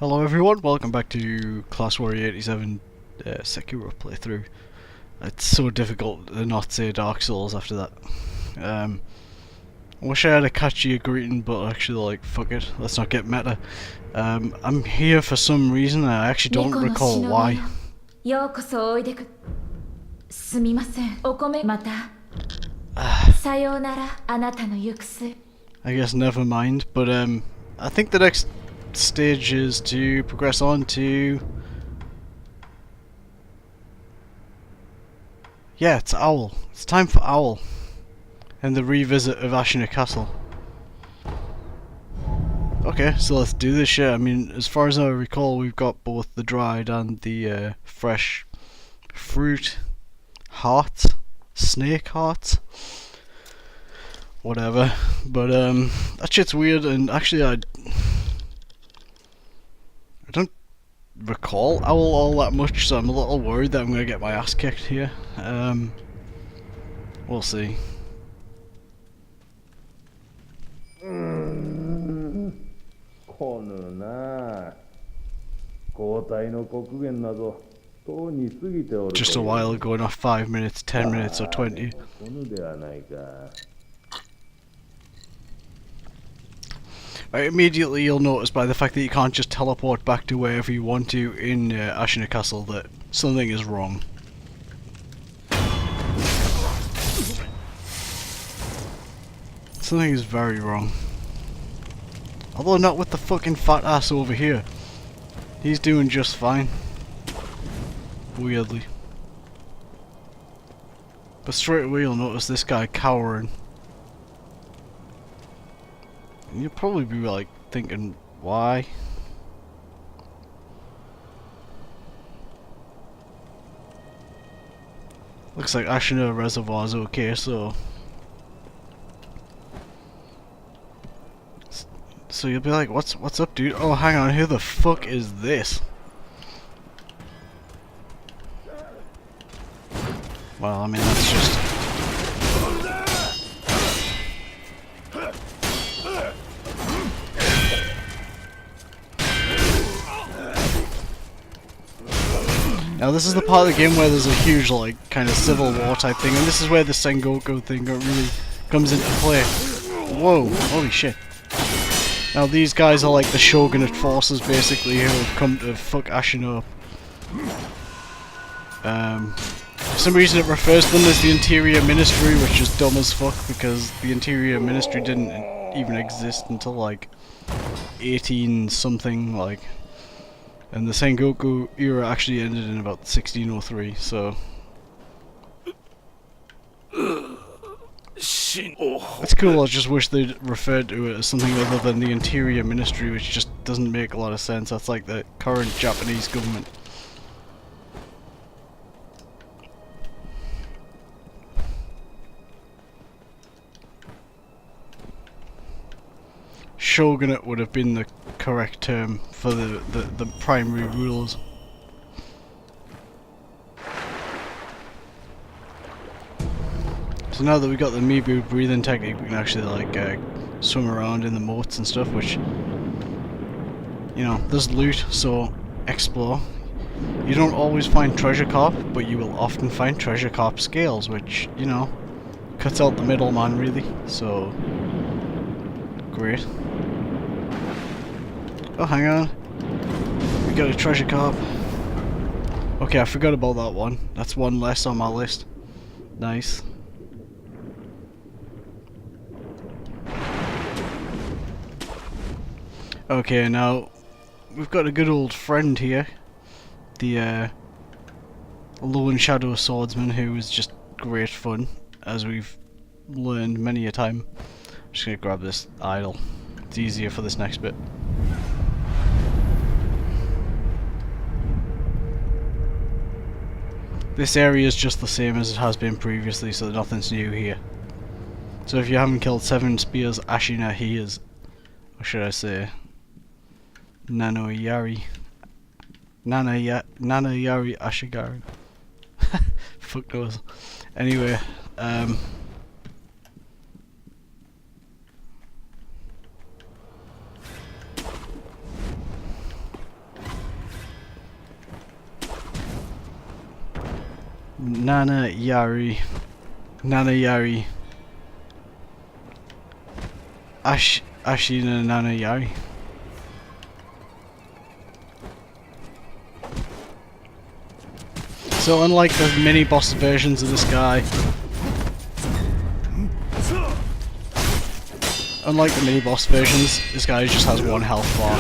Hello everyone, welcome back to Classwarrior87 Sekiro playthrough. It's so difficult to not say Dark Souls after that. I wish I had a catchier greeting, but actually like, fuck it, let's not get meta. I'm here for some reason, and I actually don't recall why. I guess never mind, but I think the next stage is to progress on to... Yeah, it's Owl. It's time for Owl. And the revisit of Ashina Castle. Okay, so let's do this shit. I mean, as far as I recall, we've got both the dried and the fresh fruit hearts. Snake hearts. Whatever. But that shit's weird, and actually I don't recall Owl all that much, so I'm a little worried that I'm gonna get my ass kicked here. We'll see. Just a while ago, not 5 minutes, 10 minutes or 20. Immediately you'll notice by the fact that you can't just teleport back to wherever you want to in Ashina Castle that something is wrong. Something is very wrong. Although not with the fucking fat ass over here. He's doing just fine. Weirdly. But straight away you'll notice this guy cowering. You'll probably be like thinking, why? Looks like Ashina Reservoir's okay, so you'll be like, what's up, dude? Oh, hang on, who the fuck is this? Well, I mean, that's just... Now this is the part of the game where there's a huge, like, kind of civil war type thing, and this is where the Sengoku thing really comes into play. Whoa, holy shit. Now these guys are like the shogunate forces, basically, who have come to fuck Ashina up. For some reason it refers to them as the Interior Ministry, which is dumb as fuck, because the Interior Ministry didn't even exist until, like, 18 something, like... And the Sengoku era actually ended in about 1603, so... That's cool, I just wish they'd referred to it as something other than the Interior Ministry, which just doesn't make a lot of sense. That's like the current Japanese government. Shogunate would have been the correct term for the primary rulers. So now that we've got the Mibu breathing technique, we can actually like swim around in the moats and stuff, which, you know, there's loot, so explore. You don't always find treasure carp, but you will often find treasure carp scales, which, you know, cuts out the middleman really, so great. Oh, hang on. We got a treasure carp. Okay, I forgot about that one. That's one less on my list. Nice. Okay, now we've got a good old friend here. The Lone Shadow Swordsman, who is just great fun, as we've learned many a time. I'm just gonna grab this idol. It's easier for this next bit. This area is just the same as it has been previously, so nothing's new here. So if you haven't killed 7 spears Ashina, he is, or should I say, Nanoyari Ashigaru. Fuck knows. Anyway, Nana Yari. Nana Yari. Ashina Nana Yari. So unlike the mini boss versions of this guy, this guy just has one health bar.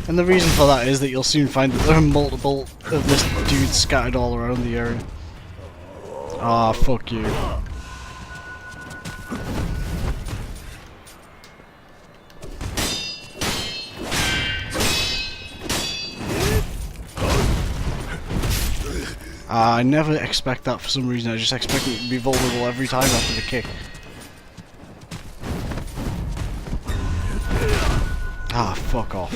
And the reason for that is that you'll soon find that there are multiple of this dude scattered all around the area. Ah, fuck you. I never expect that for some reason. I just expect it to be vulnerable every time after the kick. Ah, fuck off.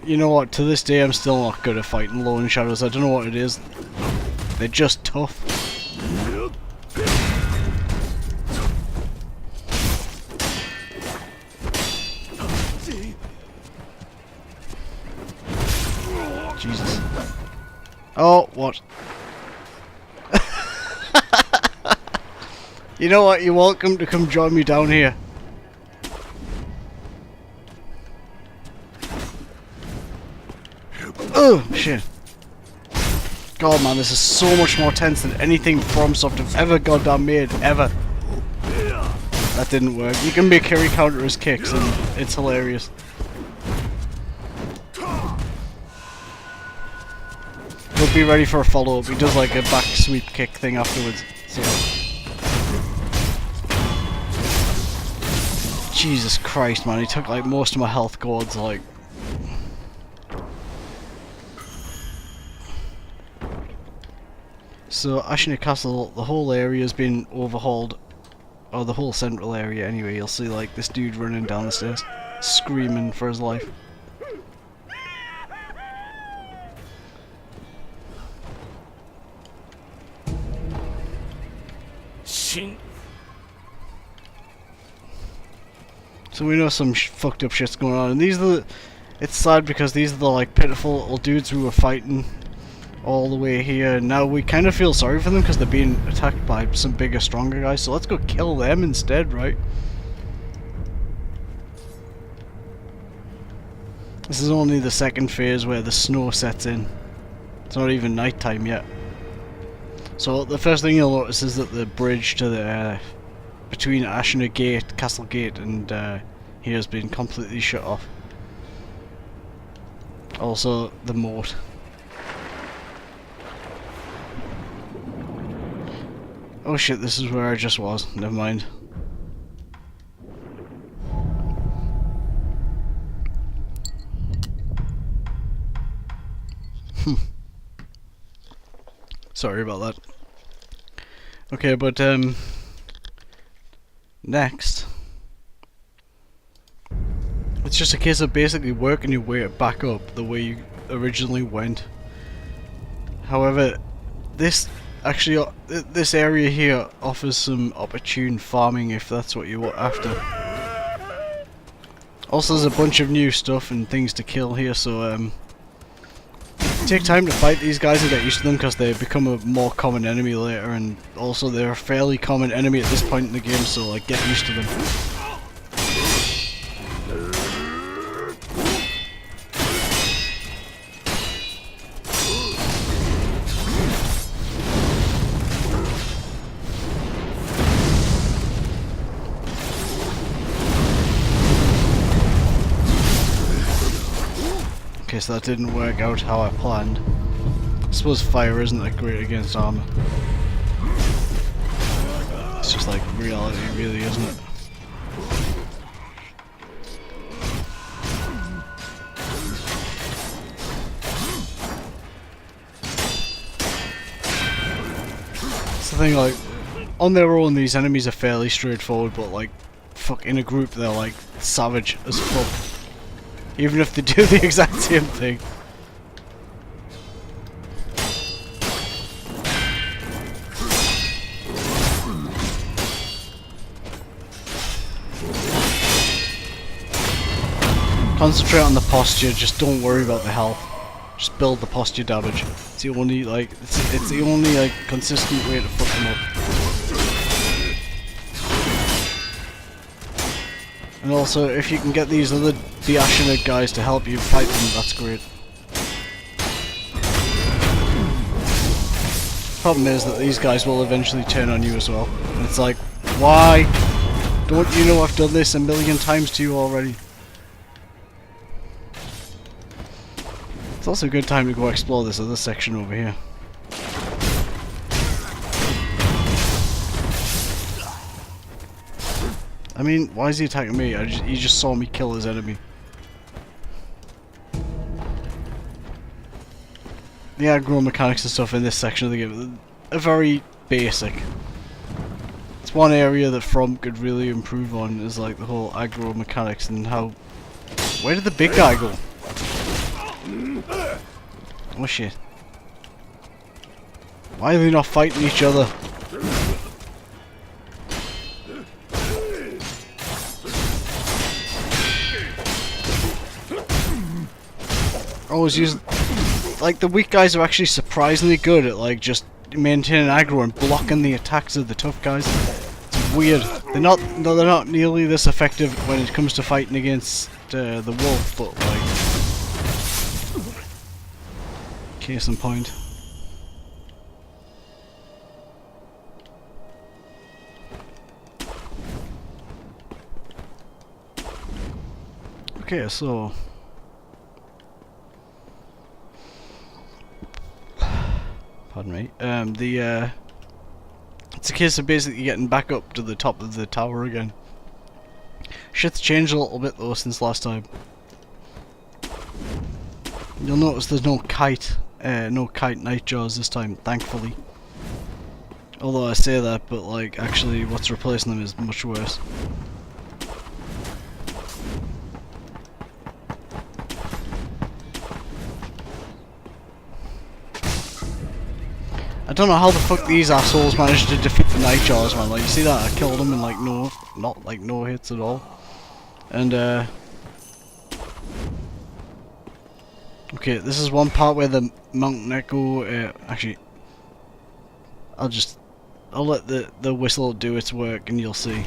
You know what, to this day I'm still not good at fighting lone shadows. I don't know what it is. They're just tough. Jesus. Oh, what? You know what, you're welcome to come join me down here. Oh, shit. God, man, this is so much more tense than anything FromSoft have ever goddamn made, ever. That didn't work. You can make carry counter his kicks and it's hilarious. He'll be ready for a follow-up. He does like a back sweep kick thing afterwards. So. Jesus Christ, man, he took like most of my health gourds, like. So, Ashina Castle, the whole area has been overhauled, or the whole central area anyway. You'll see like this dude running down the stairs, screaming for his life. So we know some fucked up shit's going on, and these are the... It's sad because these are the like pitiful little dudes who were fighting all the way here. Now we kind of feel sorry for them because they're being attacked by some bigger, stronger guys, so let's go kill them instead, right? This is only the second phase where the snow sets in. It's not even night time yet. So the first thing you'll notice is that the bridge to the between Ashina Gate, Castle Gate, and here has been completely shut off. Also, the moat. Oh shit, this is where I just was. Never mind. Sorry about that. Okay, but next, it's just a case of basically working your way back up the way you originally went. However, this actually, this area here offers some opportune farming if that's what you're after. Also, there's a bunch of new stuff and things to kill here, so take time to fight these guys and get used to them because they become a more common enemy later, and also they're a fairly common enemy at this point in the game, so like get used to them. Okay, so that didn't work out how I planned. I suppose fire isn't that great against armor. It's just like reality, really, isn't it? It's the thing, like, on their own these enemies are fairly straightforward, but like, fuck, in a group they're like savage as fuck. Even if they do the exact same thing. Concentrate on the posture, just don't worry about the health. Just build the posture damage. It's the only like it's the only like consistent way to fuck them up. And also, if you can get these other Diashinate guys to help you fight them, that's great. Problem is that these guys will eventually turn on you as well. And it's like, why? Don't you know I've done this a million times to you already? It's also a good time to go explore this other section over here. I mean, why is he attacking me? He just saw me kill his enemy. The aggro mechanics and stuff in this section of the game are very basic. It's one area that From could really improve on, is like the whole aggro mechanics and how... Where did the big guy go? Oh shit. Why are they not fighting each other? Always use... Like, the weak guys are actually surprisingly good at, like, just maintaining aggro and blocking the attacks of the tough guys. It's weird. They're not nearly this effective when it comes to fighting against the wolf, but, like... Case in point. Okay, so... Pardon me. It's a case of basically getting back up to the top of the tower again. Shit's changed a little bit though since last time. You'll notice there's no kite nightjars this time, thankfully. Although I say that, but like actually what's replacing them is much worse. I don't know how the fuck these assholes managed to defeat the Nightjars, man. Like, you see that? I killed them in like no hits at all. And okay, this is one part where the Mountain Echo. Actually, I'll let the whistle do its work, and you'll see.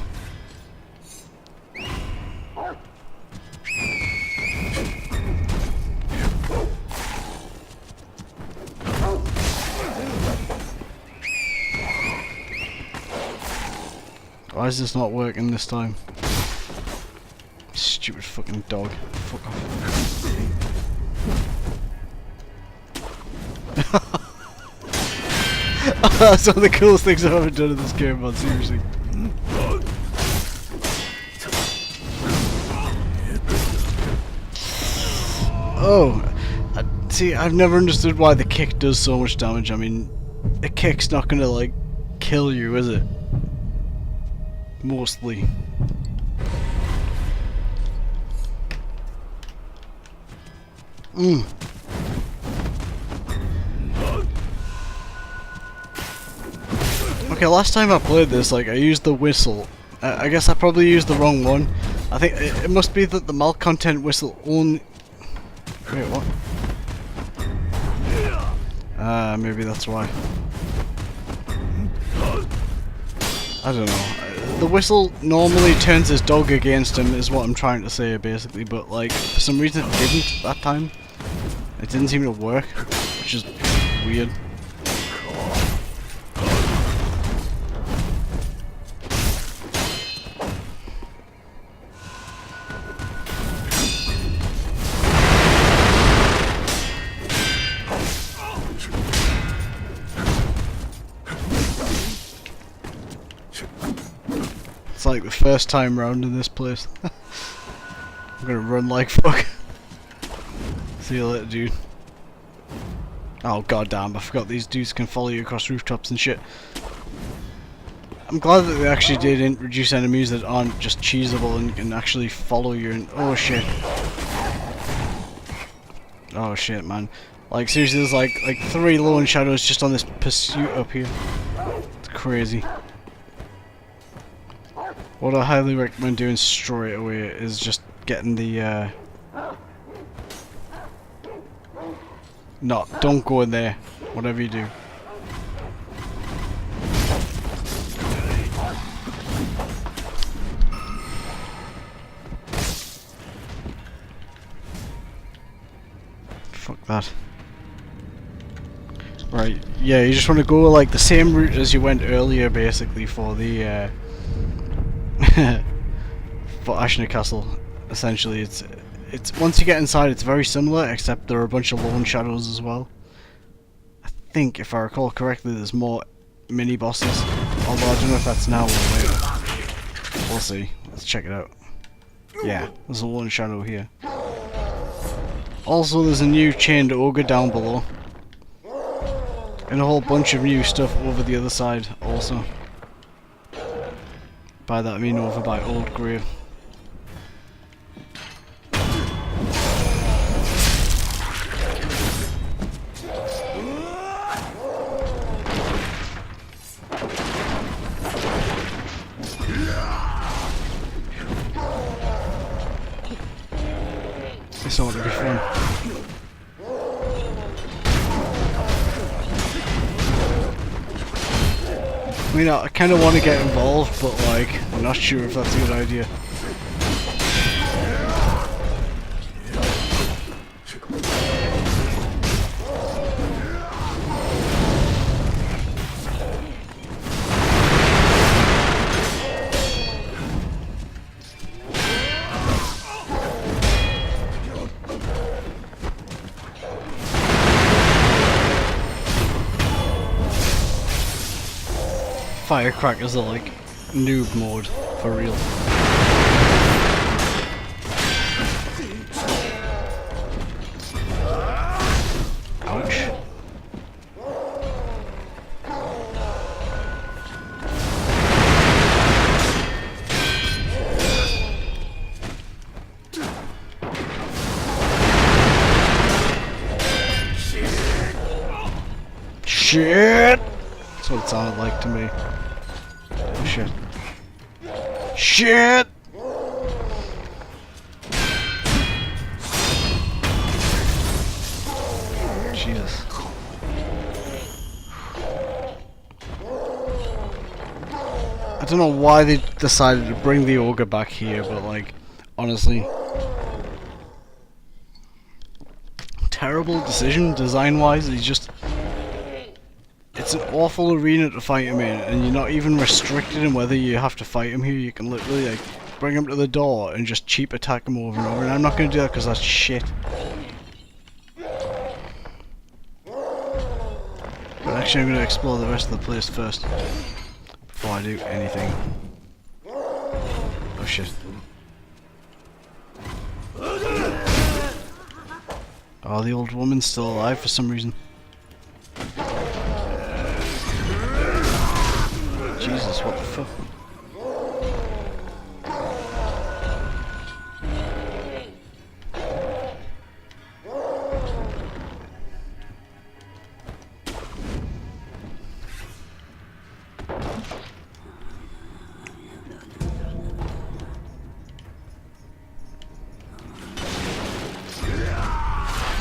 Why is this not working this time? Stupid fucking dog. Fuck off. That's one of the coolest things I've ever done in this game, man, seriously. Oh! See, I've never understood why the kick does so much damage. I mean, a kick's not gonna, like, kill you, is it? Mostly. Okay, last time I played this, like, I used the whistle. I guess I probably used the wrong one. I think it must be that the malcontent whistle only... Wait, what? Maybe that's why. I don't know. The whistle normally turns his dog against him, is what I'm trying to say, basically, but, like, for some reason it didn't that time. It didn't seem to work, which is weird. It's like the first time round in this place. I'm gonna run like fuck. See you later, dude. Oh goddamn, I forgot these dudes can follow you across rooftops and shit. I'm glad that they actually did introduce enemies that aren't just cheesable and can actually follow you and... Oh shit. Oh shit, man. Like seriously, there's like 3 lone shadows just on this pursuit up here. It's crazy. What I highly recommend doing straight away is just getting the no, don't go in there. whatever you do. Fuck that. Right, yeah, you just want to go like the same route as you went earlier, basically, for the for Ashna Castle. Essentially, it's once you get inside, it's very similar, except there are a bunch of lone shadows as well. I think, if I recall correctly, there's more mini bosses. Although I don't know if that's now or later. We'll see. Let's check it out. Yeah, there's a lone shadow here. Also, there's a new chained ogre down below. And a whole bunch of new stuff over the other side also. By that I mean over by Old Grave. This ought to be fun. I mean, I kind of want to get involved, but like, I'm not sure if that's a good idea. Firecrackers are like noob mode for real. Ouch. Shit! That's what it sounded like to me. Oh shit. Shit! Jesus. I don't know why they decided to bring the ogre back here, but like, honestly, terrible decision design-wise. It's an awful arena to fight him in, and you're not even restricted in whether you have to fight him here. You can literally like bring him to the door and just cheap attack him over and over. And I'm not going to do that because that's shit. But actually, I'm going to explore the rest of the place first before I do anything. Oh shit. Oh, the old woman's still alive for some reason. Jesus, what the fuck?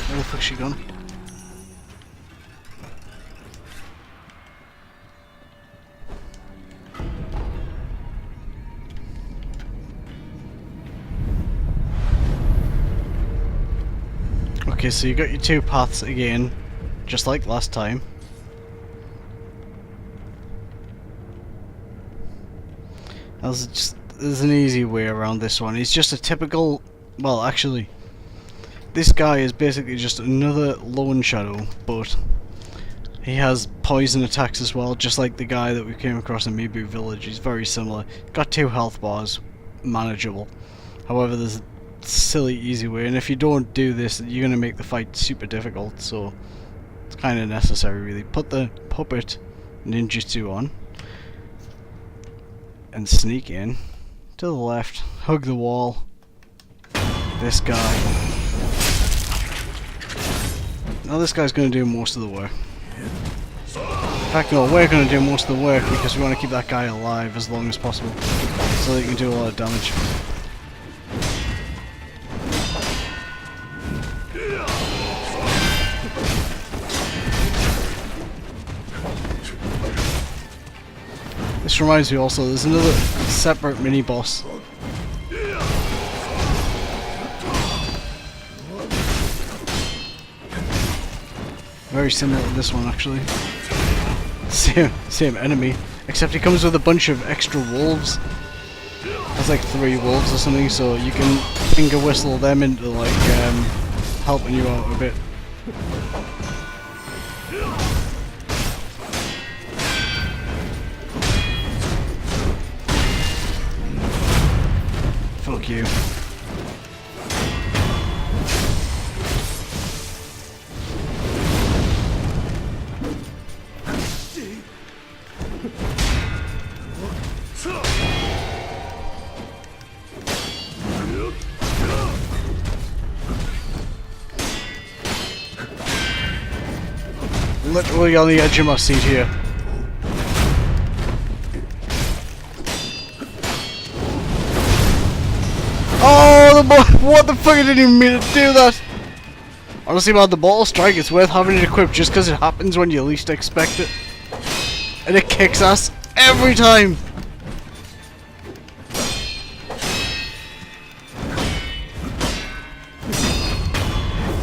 Where the fuck's she gone? Okay, so you got your two paths again, just like last time. There's an easy way around this one. It's just a typical, well actually, this guy is basically just another lone shadow, but he has poison attacks as well, just like the guy that we came across in Mibu Village. He's very similar. Got 2 health bars, manageable. However, there's silly easy way, and if you don't do this, you're gonna make the fight super difficult, so it's kind of necessary really. Put the puppet ninjutsu on and sneak in to the left, hug the wall, this guy. Now this guy's gonna do most of the work. In fact, no, we're gonna do most of the work because we want to keep that guy alive as long as possible so that he can do a lot of damage. this reminds me also, there's another separate mini boss. Very similar to this one actually. Same enemy, except he comes with a bunch of extra wolves. There's like 3 wolves or something, so you can finger whistle them into like helping you out a bit. Fuck you. Literally on the edge of my seat here. Oh, the ball! What the fuck? I didn't even mean to do that. Honestly, man, the bottle strike, it's worth having it equipped just because it happens when you least expect it. And it kicks ass every time.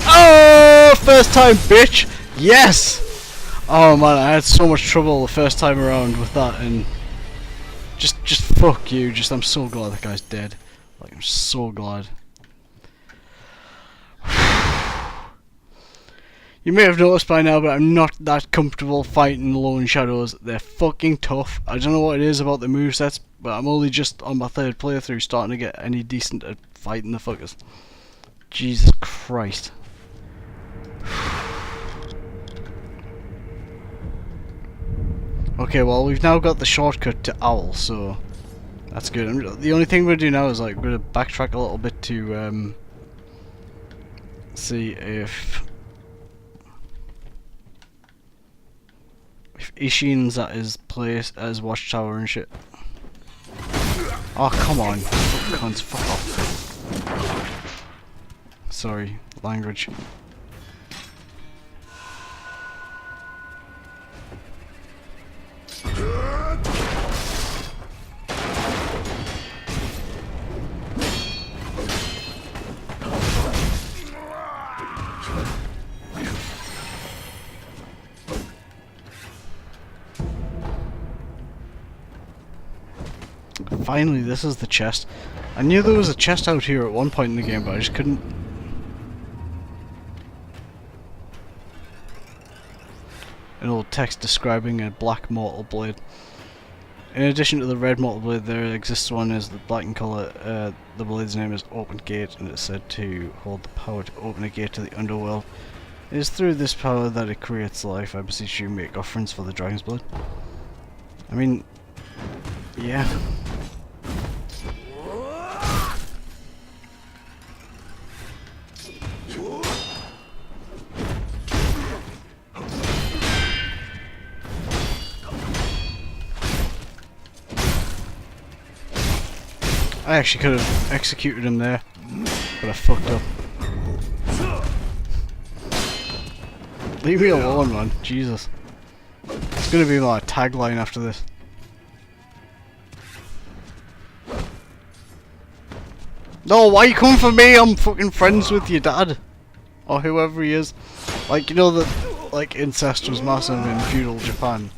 Oh, first time, bitch. Yes. Oh man, I had so much trouble the first time around with that, and just fuck you. I'm so glad that guy's dead. Like, I'm so glad. You may have noticed by now, but I'm not that comfortable fighting lone shadows. They're fucking tough. I don't know what it is about the movesets, but I'm only just on my 3rd playthrough starting to get any decent at fighting the fuckers. Jesus Christ. Okay, well, we've now got the shortcut to Owl, so that's good. The only thing we're going to do now is like we're going to backtrack a little bit to see if Ishin's at his place as watchtower and shit. Oh, come on. Cunts, fuck off. Sorry, language. Finally, this is the chest. I knew there was a chest out here at one point in the game, but I just couldn't. An old text describing a black mortal blade. In addition to the red mortal blade, there exists one as the black in colour. The blade's name is Open Gate, and it's said to hold the power to open a gate to the underworld. It is through this power that it creates life. I beseech you, make offerings for the dragon's blood. I mean, yeah. I actually could have executed him there, but I fucked up. Leave me alone, man. Jesus. It's gonna be my tagline after this. No, why you coming for me? I'm fucking friends with your dad. Or whoever he is. Like, you know that, like, incest was massive in feudal Japan.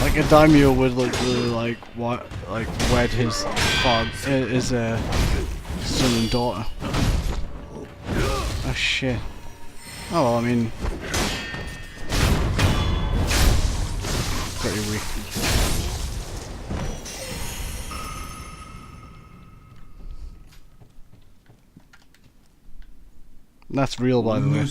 Like a daimyo would like wed his father, his son and daughter. Oh shit. Oh well, I mean, pretty weak. That's real, by the way.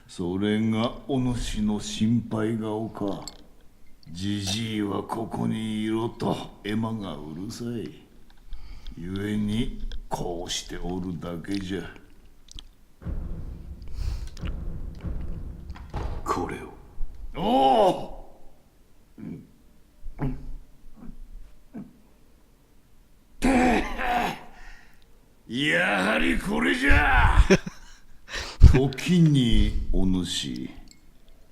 それがお主の心配顔か。じじいはここにいろとエマがうるさい。ゆえにこうしておるだけじゃ。これを。おお。それじゃあ時にお主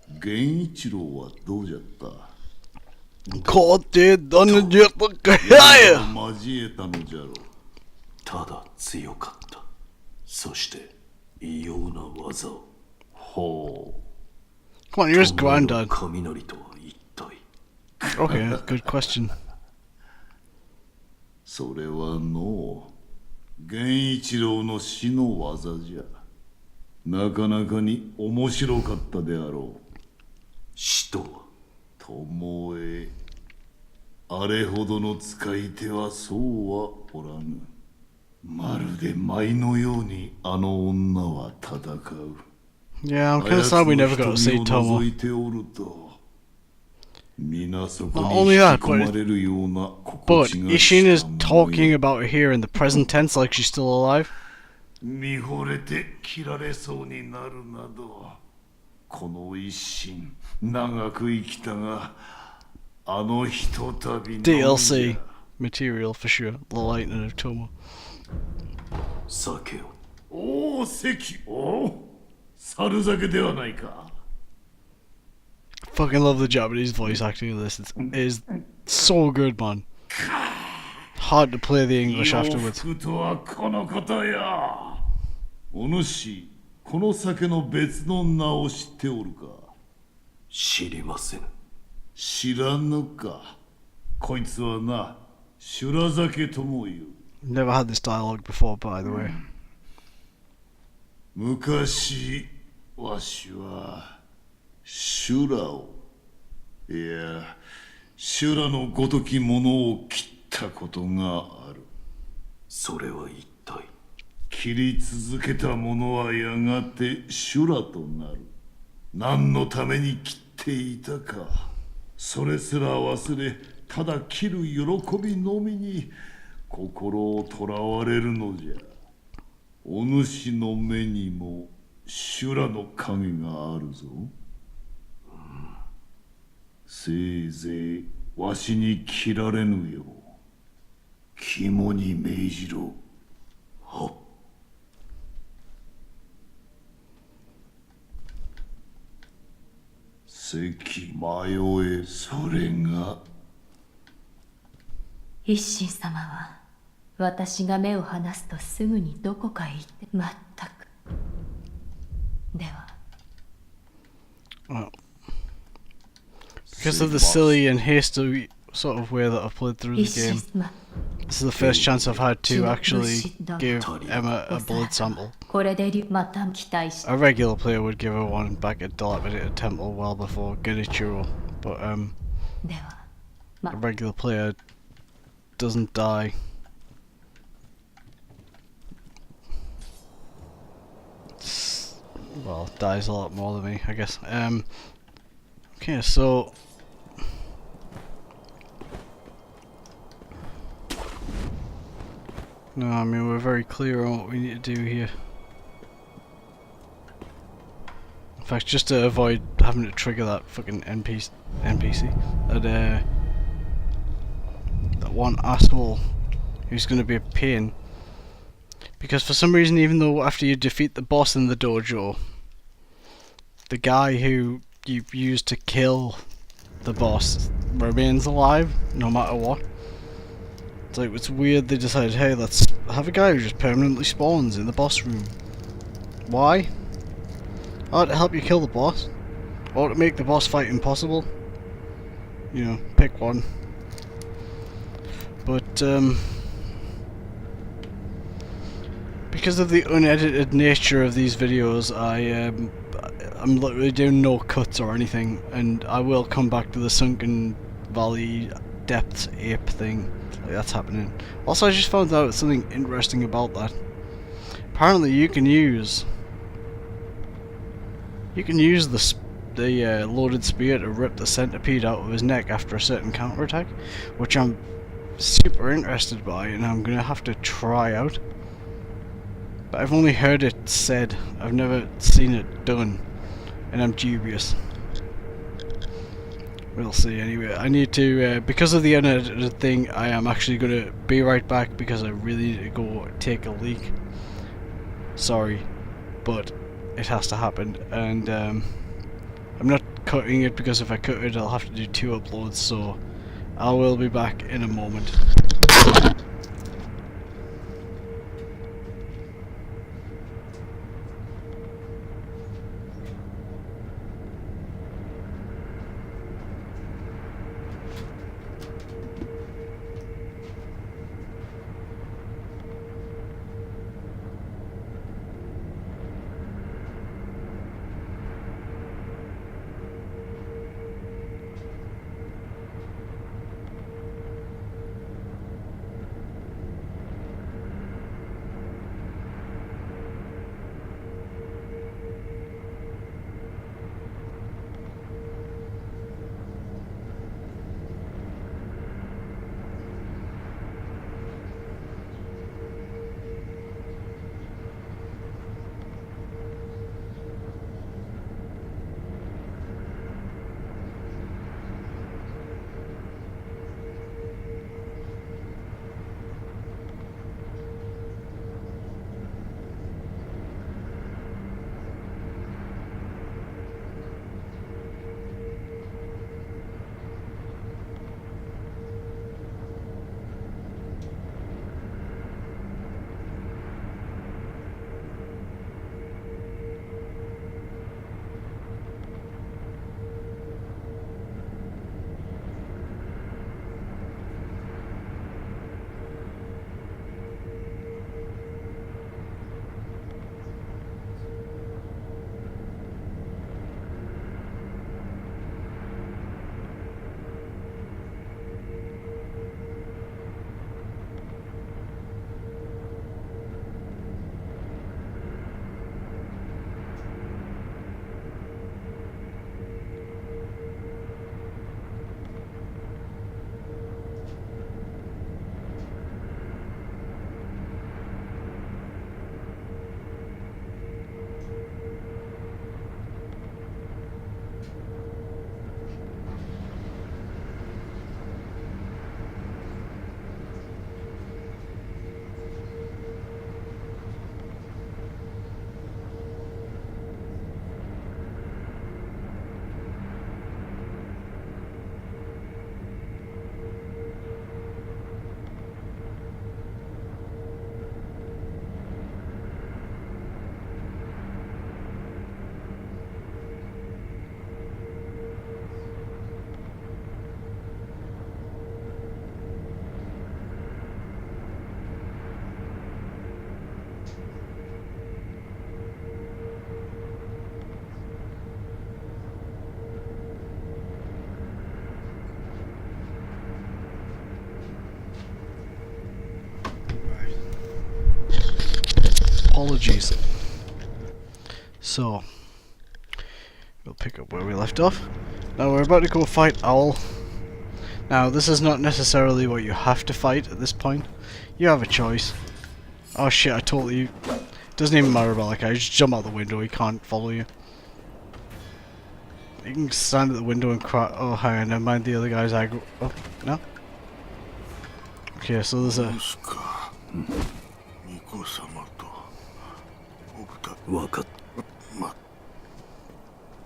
源一郎はどうじゃった？こうてだねじゃったかや交えたのじゃろう。ただ強かった。そして異様な技を。ほう。Come on, you're his granddad. 雷とは一体。 Okay, good question. それはの源一郎の死の技じゃ。なかなかに面白かったであろう。死とは巴、あれほどの使い手はそうはおらぬ。まるで舞のようにあの女は戦う。Yeah, I'm kind of sad we never got to see Tomo. いておると皆そこ Not に only 引 that, き込まれるような but 心地が Ishin is したもの talking よ。 about it here in the present tense like she's still alive. 見惚れて切られそうになるなど、この一心長く生きたが、あのひとたびの DLC material for sure. The lightning of Tomo. 酒を。おお関、おお猿酒ではないか。 Fucking love the Japanese voice acting of this. It is so good, man. Hard to play the English 洋 afterwards. 服とはこのことや。お主、この酒の別の名を知っておるか？知りません。知らぬか。こいつはな、修羅酒とも言う。 Never had this dialogue before, by the way. 昔、わしは修羅を、いや、修羅のごときものを切ったことがある。それは一体。切り続けたものはやがて修羅となる。何のために切っていたか、それすら忘れ、ただ切る喜びのみに心をとらわれるのじゃ。お主の目にも修羅の影があるぞ。せいぜいわしに切られぬよう肝に銘じろ。はっ。関迷え、それが一心様は私が目を離すとすぐにどこかへ行って全く。では Well, because of the silly and hasty sort of way that I've played through the 一心 game, 様 this is the first chance I've had to actually give Emma a お blood さら sample. これでまた期待して A regular player would give her one back at Dilapidated Temple well before Genichiro, but では a regular player doesn't die. Well, dies a lot more than me, I guess. Okay, so no, I mean we're very clear on what we need to do here. In fact, just to avoid having to trigger that fucking NPC, that one asshole who's going to be a pain. Because for some reason, even though after you defeat the boss in the dojo, the guy who you used to kill the boss remains alive no matter what. It's like, it's weird they decided, hey, let's have a guy who just permanently spawns in the boss room. Why? Oh, to help you kill the boss? Or to make the boss fight impossible? You know, pick one. But, because of the unedited nature of these videos, I'm literally doing no cuts or anything, and I will come back to the Sunken Valley Depths Ape thing. Like, that's happening. Also, I just found out something interesting about that. Apparently, you can use the loaded spear to rip the centipede out of his neck after a certain counterattack, which I'm super interested by, and I'm gonna have to try out. But I've only heard it said, I've never seen it done, and I'm dubious. We'll see anyway. I need to, because of the unedited thing, I am actually going to be right back because I really need to go take a leak. Sorry, but it has to happen, and I'm not cutting it because if I cut it I'll have to do 2 uploads, so I will be back in a moment. Apologies. So, we'll pick up where we left off. Now we're about to go fight Owl. Now this is not necessarily what you have to fight at this point. You have a choice. Oh shit, I totally... It doesn't even matter about that guy, just jump out the window, he can't follow you. You can stand at the window and cry. Oh, hang on, never mind, the other guy's aggro. Oh, no? Okay, so there's a...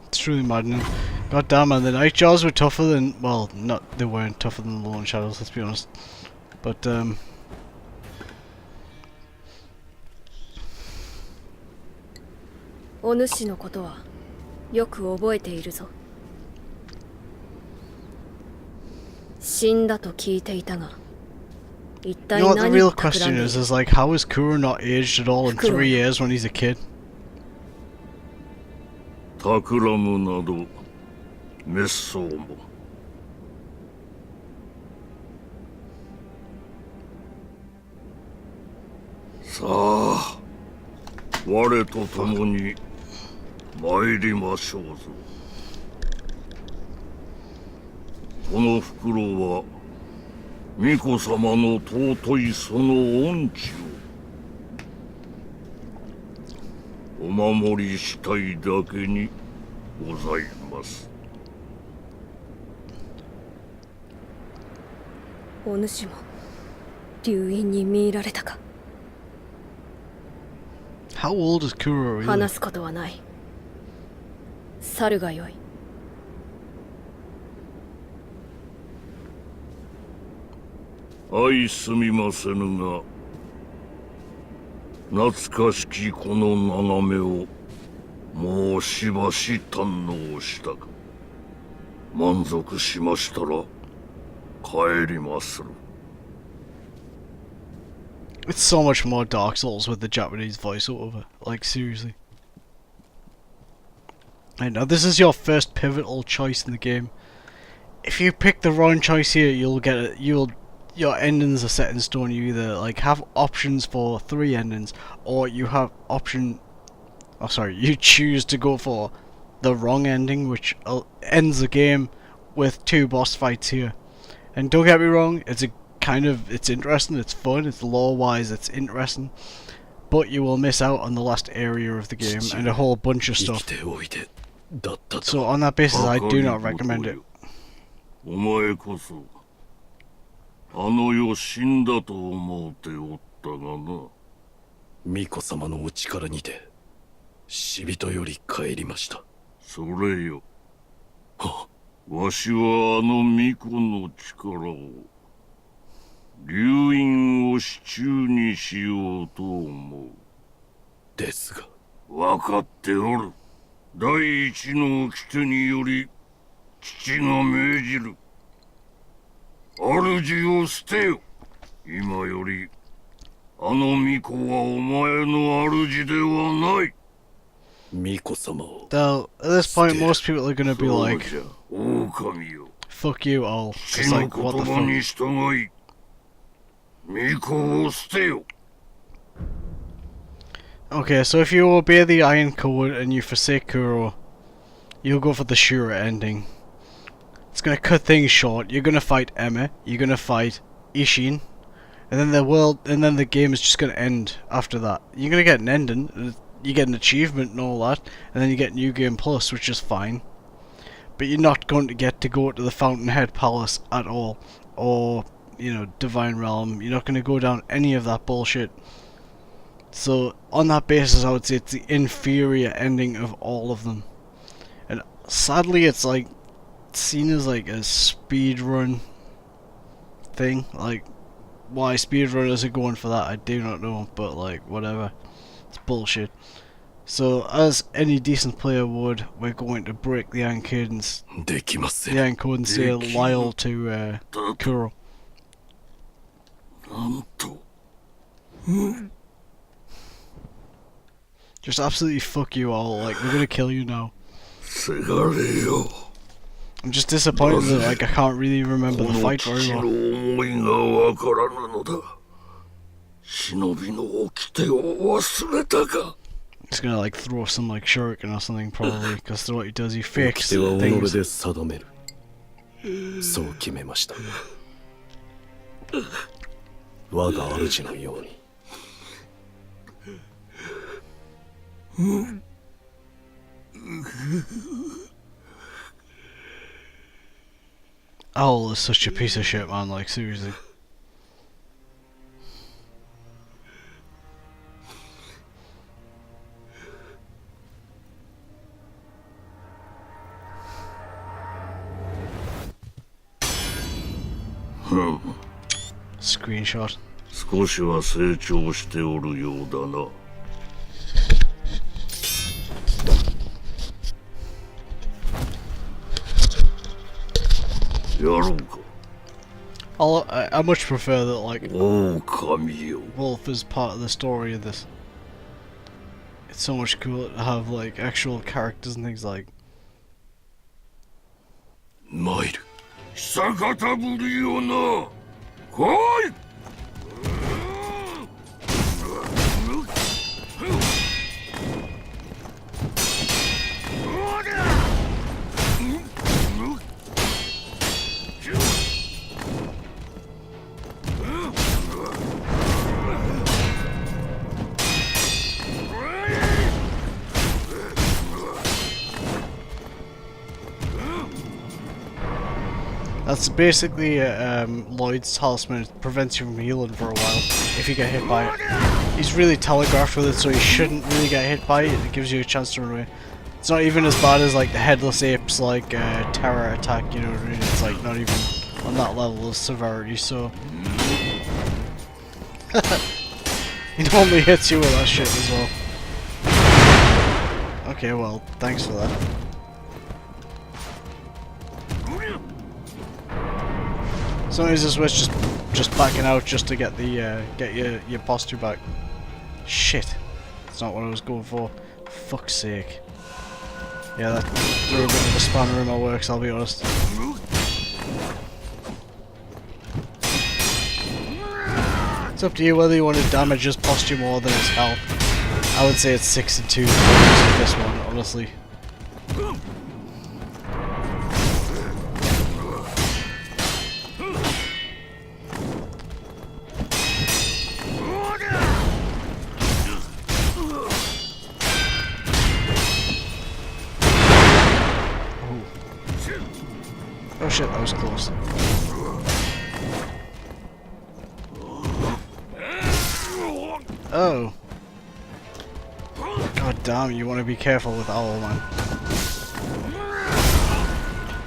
It's truly maddening. God damn, man, the night jaws were tougher than... Well, not... They weren't tougher than the Lone Shadows, let's be honest. But,お主のことはよく覚えているぞ。死んだと聞いていたが、一 you 体 know what the 何 real を企 question んでいる。 is like, how is Kuro not aged at all in 3 years when he's a kid? 企むなど滅相も。さあ、我と共に参りましょうぞ。この袋は巫女様の尊いその恩知をお守りしたいだけにございます。お主も流因に見入られたか。How old is Kuro really? 話すことはない。去るがよい。相すみませぬが、懐かしきこの眺めをもうしばし堪能したか。満足しましたら帰りまする。It's so much more Dark Souls with the Japanese voiceover. Like, seriously. I know, this is your first pivotal choice in the game. If you pick the wrong choice here, you'll get it. Your endings are set in stone. You either like have options for 3 endings, or you have you choose to go for the wrong ending, which ends the game with 2 boss fights here. And don't get me wrong, it's interesting, it's fun, it's lore-wise, it's interesting, but you will miss out on the last area of the game and a whole bunch of stuff. So on that basis, I do not recommend it. お前こそあの世死んだと思うておったがな。巫女様のお力にて死人より帰りました。それよ。わしはあの巫女の力を流飲を手中にしようと思う。ですが。分かっておる。第一の掟により父が命じる。主を捨てよ。今よりあの巫女はお前の主ではない。巫女様を。Though at this point, most people are gonna be like, 狼よ。 "Fuck you all." 父 It's の like, what 言 the 葉に fuck? 従い巫女を捨てよ。 Okay, so if you obey the Iron Code and you forsake Kuro, you'll go for the Shura ending. It's gonna cut things short. You're gonna fight Emma. You're gonna fight Ishin, and then the game is just gonna end after that. You're gonna get an ending. You get an achievement and all that, and then you get New Game Plus, which is fine. But you're not going to get to go to the Fountainhead Palace at all, or Divine Realm. You're not gonna go down any of that bullshit. So on that basis, I would say it's the inferior ending of all of them. And sadly, it's like seen as like a speedrun thing. Like, why speedrunners are going for that, I do not know, but like, whatever. It's bullshit. So, as any decent player would, we're going to break the Iron Code and say loyal to Kuro. Just absolutely fuck you all, like, we're gonna kill you now. I'm just disappointed that like I can't really remember the fight very well. He's gonna like throw some like shuriken or something probably, because that's what he does, he fakes things. そう決めました。我が主のように。Owl is such a piece of shit, man, like, seriously. Screenshot. 少しは成長しておるようだな。I much prefer that, like, 狼よ。 Wolf is part of the story of this. It's so much cooler to have, like, actual characters and things like. 参る。久方ぶりよな。来い。That's basically Lloyd's talisman. It prevents you from healing for a while if you get hit by it. he's really telegraphed with it, so he shouldn't really get hit by it. It gives you a chance to run away. It's not even as bad as like the headless apes like terror attack, you know what I mean? It's like not even on that level of severity, so he normally hits you with that shit as well. Okay, well, thanks for that. Sometimes it's worth just backing out just to get the get your posture back. Shit, that's not what I was going for. Fuck's sake. Yeah, that threw a bit of a spanner in my works, I'll be honest. It's up to you whether you want to damage his posture more than his health. I would say it's 6 and 2 for this one, honestly. Oh shit, that was close. Oh. God damn, you want to be careful with Owl, man.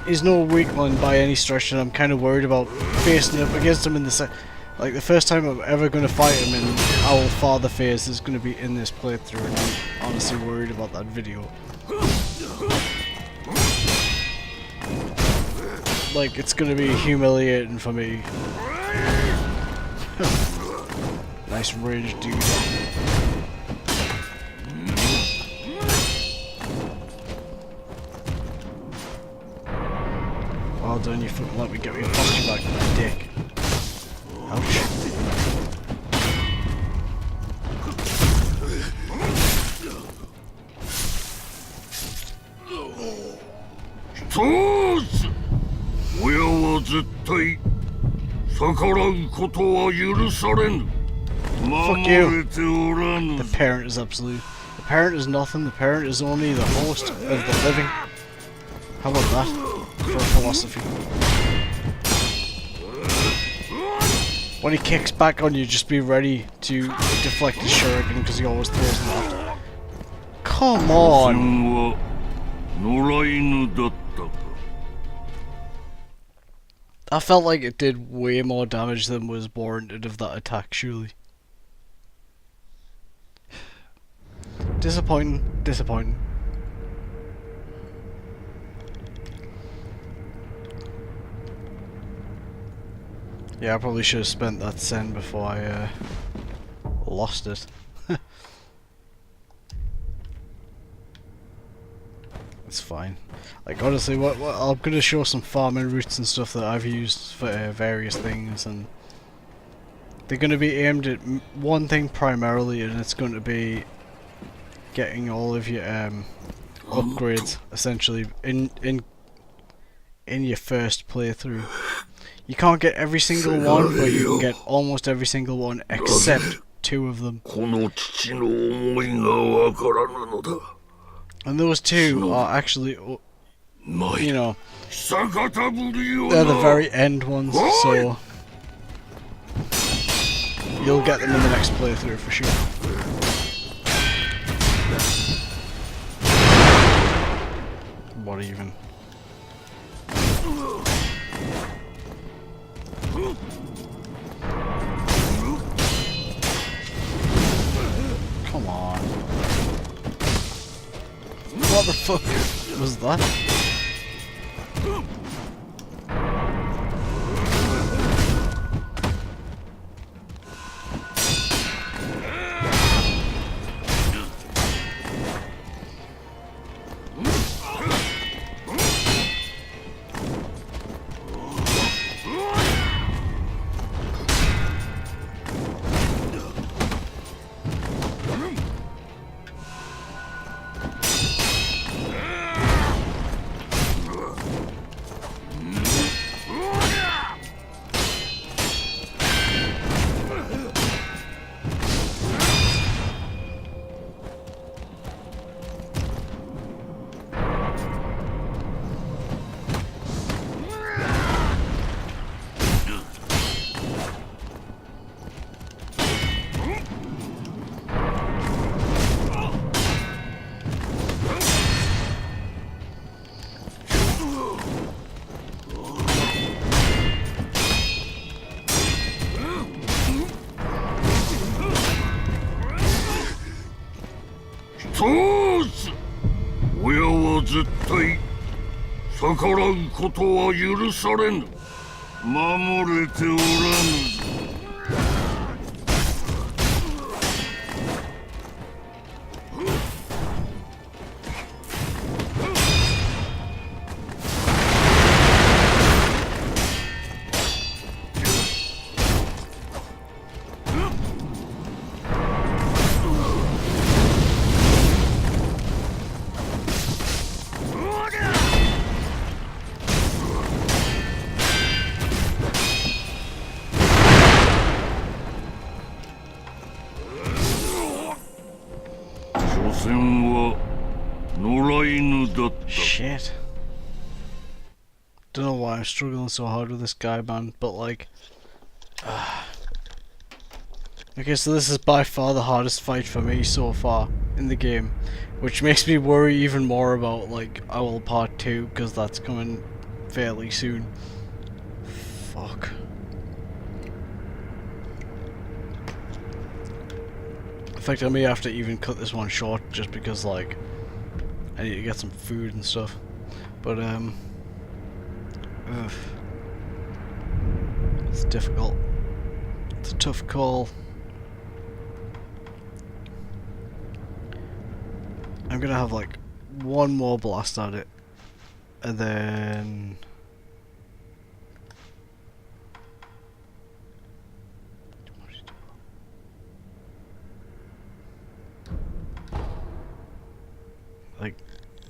He's no weakling by any stretch, and I'm kind of worried about facing up against him in the like the first time I'm ever going to fight him in Owl Father phase is going to be in this playthrough, and I'm honestly worried about that video. Like, it's gonna be humiliating for me. Nice range, dude. Well done, you fucking let me get your posture back, you dick. Ouch. Toes! 親は絶対逆らうことは許されぬ。守れておらぬ。 The parent is absolute. The parent is nothing. The parent is only the host of the living. How about that for philosophy? When he kicks back on you, just be ready to deflect his shuriken because he always throws them after. Come on! I felt like it did way more damage than was warranted of that attack, surely. Disappointing, disappointing. Yeah, I probably should have spent that sen before I lost it. It's fine. Like, honestly, what I'm gonna show some farming routes and stuff that I've used for various things, and they're gonna be aimed at one thing primarily, and it's going to be getting all of your upgrades essentially in your first playthrough. You can't get every single one, but you can get almost every single one except 2 of them. And those 2 are actually, you know, they're the very end ones, so you'll get them in the next playthrough for sure. What even? Come on. What the fuck was that? 絶対逆らうことは許されぬ。守れておらぬぞ。所詮は野良犬だった。 Shit. Don't know why I'm struggling so hard with this guy, man, but like... Okay, so this is by far the hardest fight for me so far in the game, which makes me worry even more about like Owl Part 2, because that's coming fairly soon. Fuck. In fact, I may have to even cut this one short just because like I need to get some food and stuff. But it's difficult. It's a tough call. I'm gonna have like one more blast at it, and then like,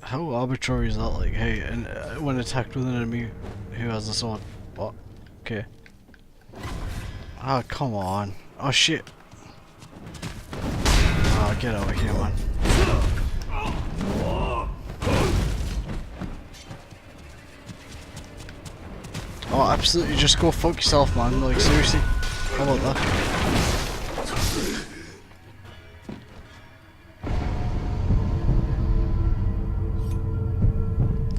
how arbitrary is that? Like, hey, and when attacked with an enemy who has a sword, what? Okay. Ah, come on. Oh shit. Ah, get over here, man. Oh, absolutely, just go fuck yourself, man. Like, seriously. How about that?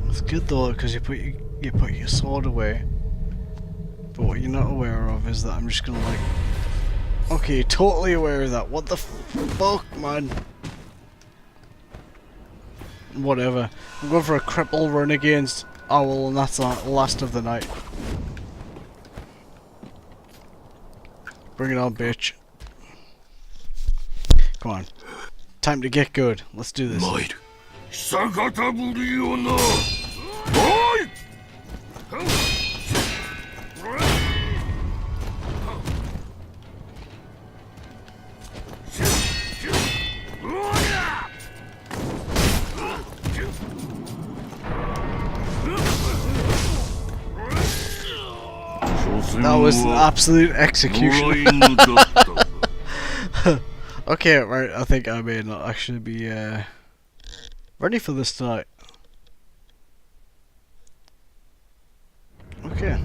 It's good though, because you put your sword away. But what you're not aware of is that I'm just gonna like... Okay, totally aware of that. What the fuck, man? Whatever. I'm going for a cripple run against Owl, and that's the last of the night. Bring it on, bitch. Come on. Time to get good. Let's do this. 久方ぶりよな。おい。 That was an absolute execution. Okay, right, I think I may not actually be ready for this tonight. Okay.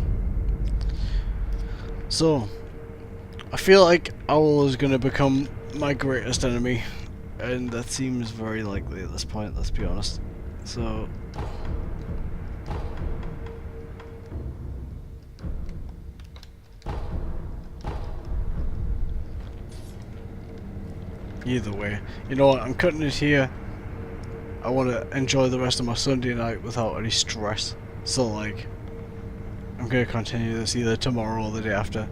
So, I feel like Owl is going to become my greatest enemy, and that seems very likely at this point, let's be honest. So... Either way, you know what, I'm cutting it here. I want to enjoy the rest of my Sunday night without any stress. So like, I'm going to continue this either tomorrow or the day after.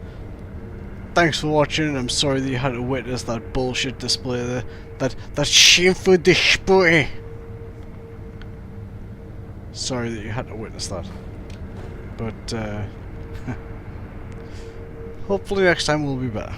Thanks for watching. I'm sorry that you had to witness that bullshit display there. That shameful display. Sorry that you had to witness that. But hopefully next time will be better.